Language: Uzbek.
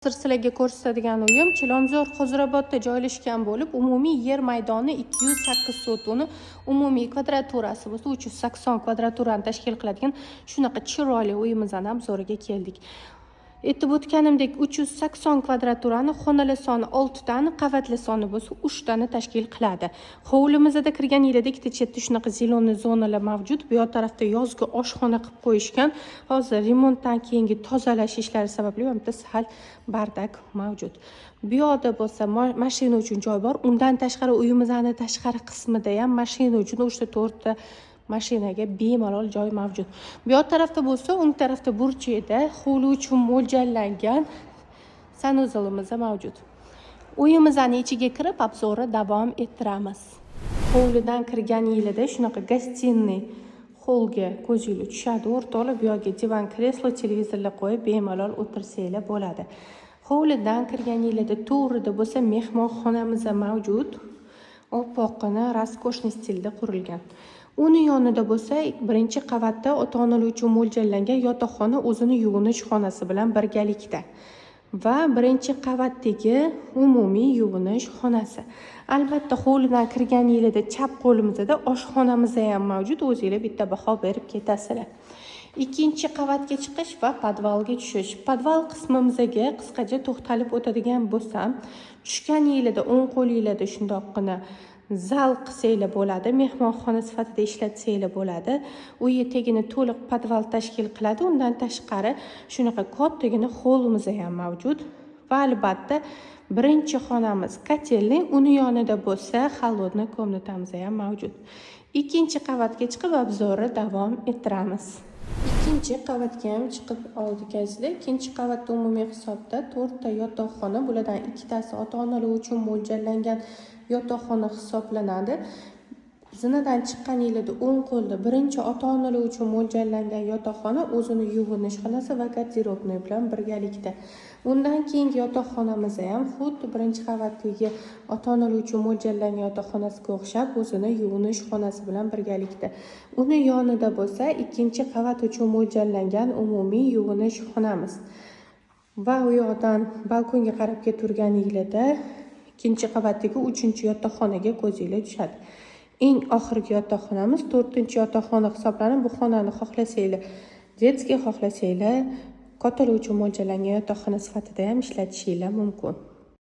Hozir sizlarga ko'rsatadigan uyim Chilonzor Qo'zirobodda joylashgan bo'lib, umumiy yer maydoni 208 sot, uni umumiy kvadraturasi bo'lsa 380 kvadraturani tashkil qiladigan shunaqa chiroyli uyimizning obzoriga keldik. Aytib o'tganimdek 380 kvadraturani xonali soni 6 tani, qavatli soni bo'lsa 3 tani tashkil qiladi. Hovlimizda kirgan yilda ikkita chetda shunaqa zeleniy zonalar mavjud. Bu yoq tarafda yozgi oshxona qilib qo'yishgan. Hozir remontdan keyingi tozalash ishlari sababli bitta sal bardak mavjud. Bu yoqda bo'lsa mashina uchun joy bor. Undan tashqari uyimizning tashqari qismida ham mashina uchun 3 ta mashinaga bemalol joy mavjud. Bu yoq tarafda bo'lsa, o'ng tarafda burchakda hovli uchun mo'ljallangan sanuzolimiz mavjud. Uyimizning ichiga kirib obzorni davom ettiramiz. Hovlidan kirgan yilida shunaqa gostinniy holga ko'zingiz tushadi. O'rtoqlar, bu yoqga divan, kreslo, televizorlar qo'yib bemalol o'tirsanglar bo'ladi. Hovlidan kirgan yilida to'g'rida bo'lsa mehmonxonamiz mavjud. Oppoqqina raskoshniy stilda qurilgan. Uni yonida bo'lsa, birinchi qavatda ota-onalar uchun mo'ljallangan yotoqxona o'zini yuvinish xonasi bilan birgalikda va birinchi qavatdagi umumiy yuvinish xonasi. Albatta, hovlidan kirgan yilida chap qo'limizda oshxonamiz ham mavjud. O'zingizlar bitta baho berib ketasizlar. Ikkinchi qavatga chiqish va podvalga tushish. Podval qismimizga qisqacha to'xtalib o'tadigan bo'lsam, tushgan yilida o'ng qo'lingizda shundoqqina zal qilsanglar bo'ladi, mehmonxona sifatida ishlatsanglar bo'ladi. Uy tagini to'liq podval tashkil qiladi. Undan tashqari shunaqa kattagina hovlimiz ham mavjud. Va albatta birinchi xonamiz kotelniy, uni yonida bo'lsa холодный komnatamiz ham mavjud. Ikkinchi qavatga chiqib obzorni davom ettiramiz. Ikkinchi qavatga ham chiqib oldik azizlar. Ikkinchi qavatda umumiy hisobda 4 ta yotoqxona, bulardan ikkitasi ota-onalar uchun mo'ljallangan yotoqxona hisoblanadi. Zinadan chiqqan yilida o'ng qo'lda birinchi ota-onalar uchun mo'ljallangan yotoqxona o'zini yuvinish xonasi va garderobnoy bilan birgalikda. Undan keyingi yotoqxonamiz ham xuddi birinchi qavatdagi ota-onalar uchun mo'ljallangan yotoqxonasiga o'xshab o'zini yuvinish xonasi bilan birgalikda. Uni yonida bo'lsa ikkinchi qavat uchun mo'ljallangan umumiy yuvinish xonamiz. Va u yoqdan balkonga qarab turgan yilida ikkinchi qavatdagi 3-yotoqxonaga ko'zingiz tushadi. Eng oxirgi yotoqxonamiz 4-yotoqxona hisoblanib, bu xonani xohlasanglar detskiy, xohlasanglar kattalar uchun mo'ljallangan yotoqxona sifatida ham ishlatishingiz mumkin.